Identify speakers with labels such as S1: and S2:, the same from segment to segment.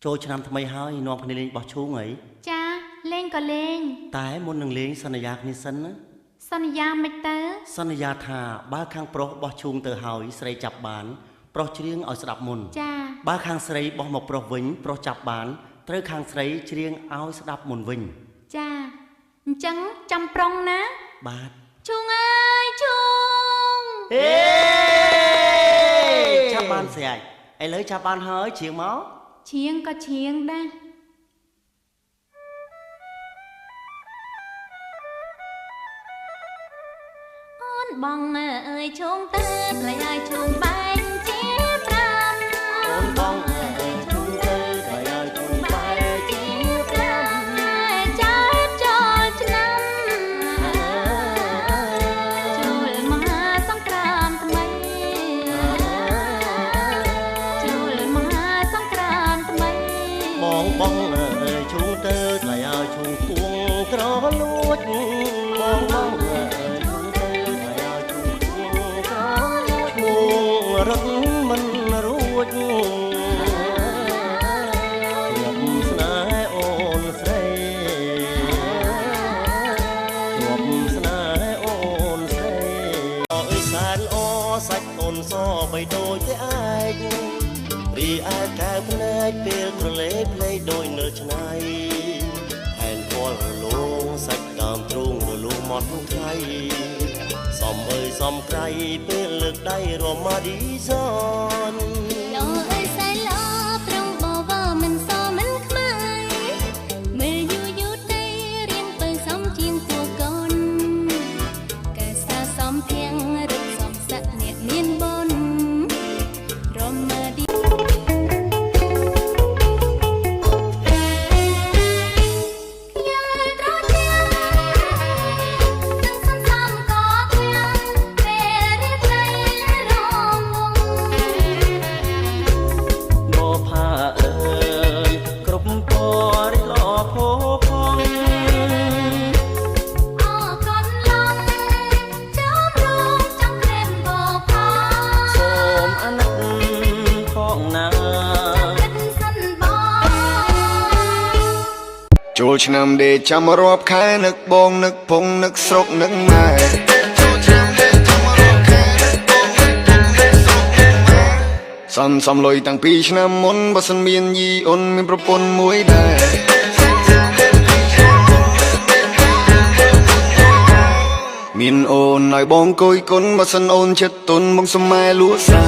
S1: Trôi cho năm thay hơi nôm cái lên bỏ chú ấy.
S2: Cha, lên có lên.
S1: Tái muốn nâng lên sân nhạc như sân á.
S2: Sân gia mạch tớ.
S1: Sân nhạc thà ba khang pro bỏ chung từ hỏi sợi chập bán pro riêng ở sập môn.
S2: Cha.
S1: Ba khang sợi bỏ một pro vĩnh pro chập bán tới khang sợi riêng áo sập môn vĩnh.
S2: Cha, trắng chăm prong ná.
S1: Bát.
S2: Chung ơi chung.
S1: Ê! Chập bán sợi. Ai lấy chập bán hơi chiếng máu.
S2: Chiêng có chiêng đa. Ôn bong ơi chung tớ lại ơi chung bánh chế pram.
S1: Ôn bong ơi chung tớ lại ơi chung bánh chế pram.
S2: Cha hết cho năm. Chul mà song kram thầm mấy. Chul mà song kram thầm mấy.
S1: Bong bong ơi chung tớ lại ơi chung tuông tró lúa. Bong bong ơi chung tớ lại ơi chung tuông tró lúa. Rất mình ruột. Chuột sná ôn sấy. Chuột sná ôn sấy. Ôi sàn o sạch ôn so bay đôi với ai. Vì ai cả bên ai biết rồi lấy play đôi nợ chân hẹn qua luôn sạch cảm trung rồi luôn mót thay xóm ơi xóm cay bên lực đây rồi mà đi giòn
S2: Lo ơi sai lo trong bò vò mình so mình khmai mê du du tây riêng bơi xóm chiên tua con cả xa xóm thiêng rực xóm sạch nhiệt miên bôn rồi mà đi
S3: Chulឆ្នាំដេចាំរាប់ខែនឹកបងនឹកពងនឹកស្រុកនឹកម៉ែចូលឆ្នាំដេចាំរាប់ខែនឹកបងនឹកពងនឹកស្រុកនឹកម៉ែសំលុយតាំងពីឆ្នាំមុនបើសិនមានយីអូនមានប្រពន្ធមួយដែរមានអូនឲ្យបងគយគុណបើសិនអូនចិត្តទុនមកសុំម៉ែលួស្រែ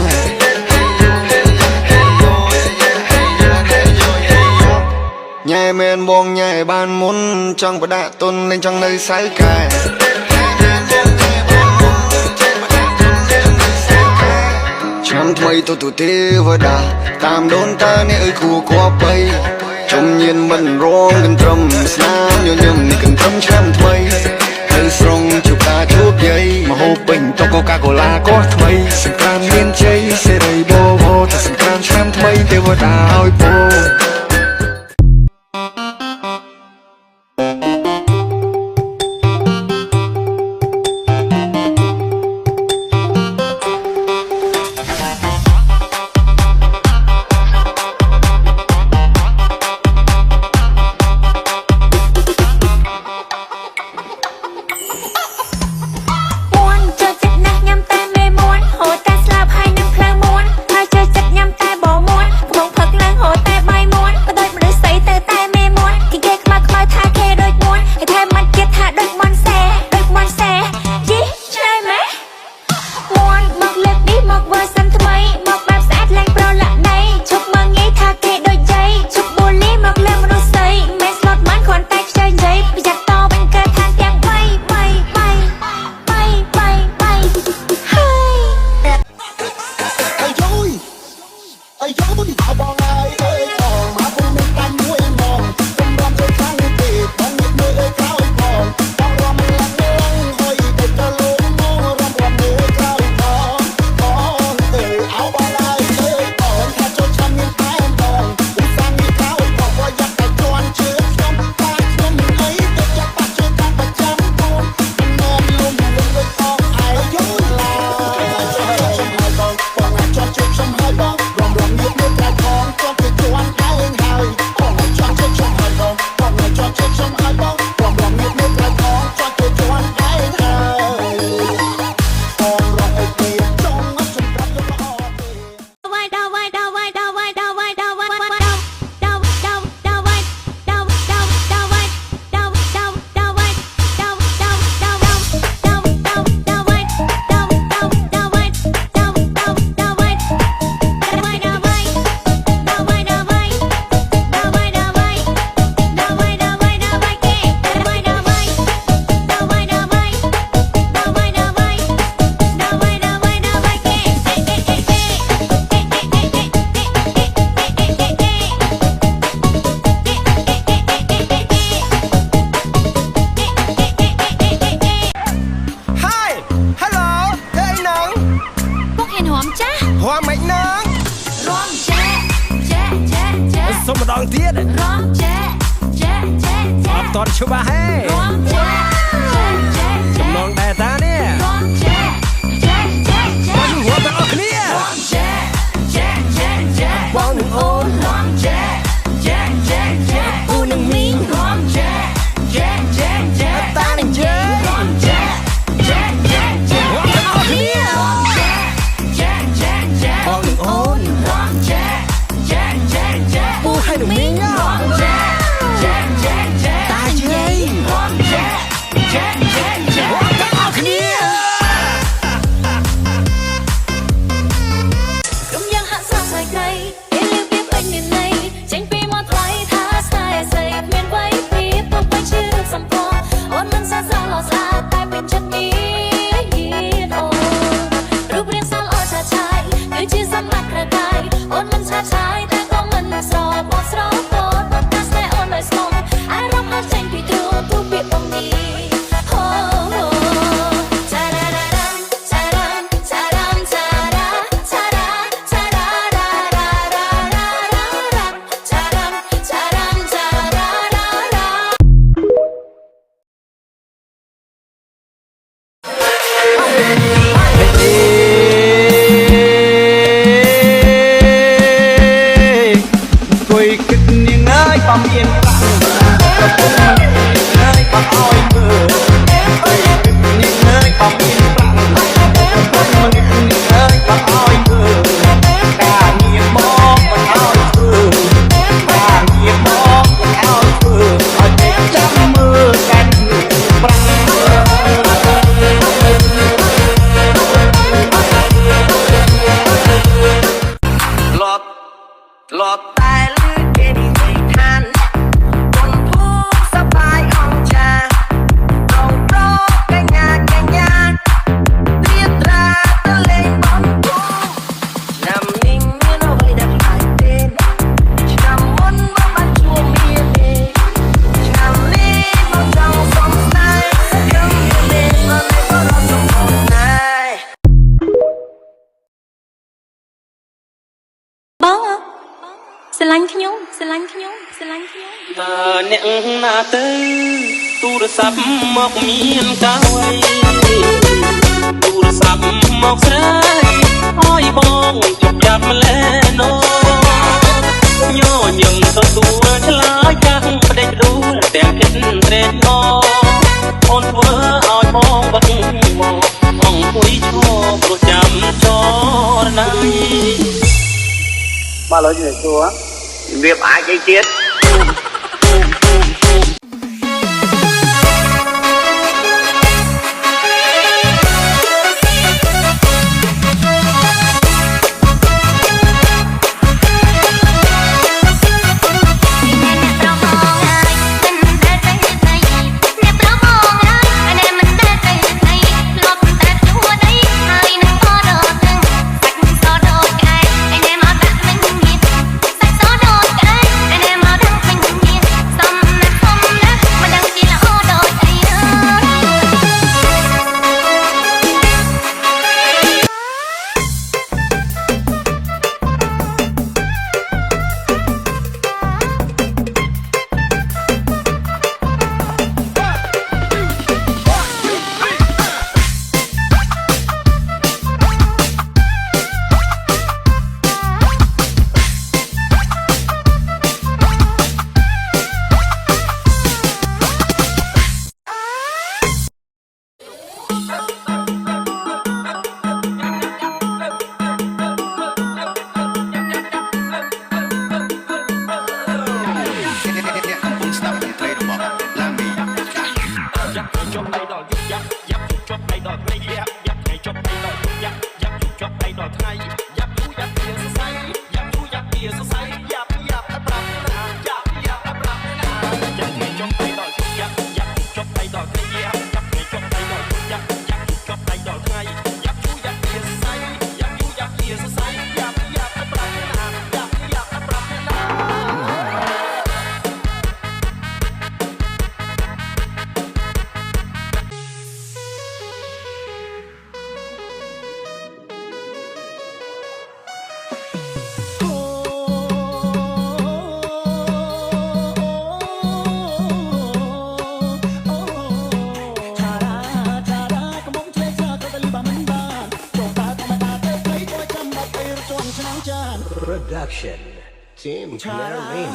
S3: ញ៉ែមែនបងញ៉ែបានមុនចង់បដាក់ទុននឹងចង់នៅសៅកែឆ្នាំថ្មីទៅទេវតាតាមដូនតាអ្នកអើយគួរគួរបីចំញៀនមិនរងកន្ទ្រឹមស្នាមញញឹមនេះកន្ទ្រឹមឆ្នាំថ្មីហើយស្រងជួបតាជួបយាយមហូបពេញតុកូកាកូឡាក៏ថ្មីសង្គ្រាមមានជ័យសេរីបោហោតែសង្គ្រាមឆ្នាំថ្មីទេវតាឲ្យពរ
S4: ហូតែស្លាប់ហើយនឹងផ្លូវមួនហើយchơiចិត្តញ៉ាំតែបោមួនកំងផឹកឡើងហូតែ សុំម្ដងទៀត
S2: រំចែចែចែចែ
S4: អត់តន់ឈប់ហេ
S2: រំចែចែចែ
S4: ចំណងដែរតានេះ
S2: រំចែចែចែចែ
S4: បងហួរទាំងអស់គ្នា
S2: រំចែចែចែចែបងនឹងអូនរំចែចែចែចែពូនឹងមីងរំចែចែចែចែតានឹងជើរំចែចែចែចែបងទាំងអស់គ្នារំចែចែចែចែបងនឹងអូនរំចែចែចែចែពូឲ្យនឹងមីងរំចែចែចែចែតាជ័យរំចែចែចែចែបងទាំងអស់គ្នា រំយ៉ាងហាក់ស្រាប់ស្អាតក្រៃពេលលឺពីពេញនិន័យចេញពីមកថ្លៃថាស្នេហ៍ស្រីមានវ័យពីពុកពេញជារឿងសំផងអូនមិនសាស្ត្រល្អស្អាតតែពេញចិត្តនេះអូរូបរាងសាល្អឆាតឆាយគឺជាសម្បត្តិក្រកាយអូនមិនឆាតឆាយតែក៏មិនស្រោបស្រោបតូនមិនថាស្នេហ៍អូនឲ្យស្មងអារម្មណ៍ហើយចេញពីទ្រូងទូពាក្យបងនេះអូ
S4: គួយគិតនាងអើយបំមានប្រាំប្រពន្ធមិនអើយបំអោយមើលគួយគិតនាងអើយបំមានប្រាំប្រពន្ធមិនអើយបំអោយមើលការងារមកមិនអោយធ្វើការងារមកមិនអោយធ្វើឲ្យតែចាំមើលកាន់ប្រាំលត់តែលឺគេនិយាយថាបុនភូមិសប្បាយអង្គចាអង្គប្រកញ្ញាកញ្ញាត្រៀតត្រាទៅលេងបំភូមិឆ្នាំនេះមានអ្វីដែលខ្លាចទេឆ្នាំមុនមកបានជួបមានទេឆ្នាំនេះមកចង់សុំស្នេហ៍ខ្ញុំមានមកតែក៏រត់សុំស្នេហ៍
S2: បងស្រឡាញ់ខ្ញុំស្រឡាញ់ខ្ញុំស្រឡាញ់ខ្ញុំ
S1: តើអ្នកណាទៅទូរស័ព្ទមកមានកាវៃទូរស័ព្ទមកស្រីអើយបងជប់ចាប់ម្លែណូញញឹមទទួលឆ្លើយកាំងផ្ដេចរូលទាំងគិតត្រេកអរអូនធ្វើឲ្យបងបិទមកអង្គុយឈរព្រោះចាំចរណៃ
S5: ba lỗi gì chua việc ai gây chết
S2: Hãy subscribe cho kênh Ghiền Mì Gõ để không bỏ lỡ
S6: Production Team Clarin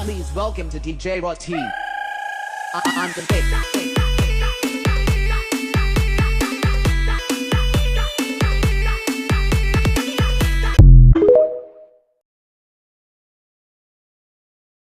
S7: Please welcome to DJ Rot T on the beat.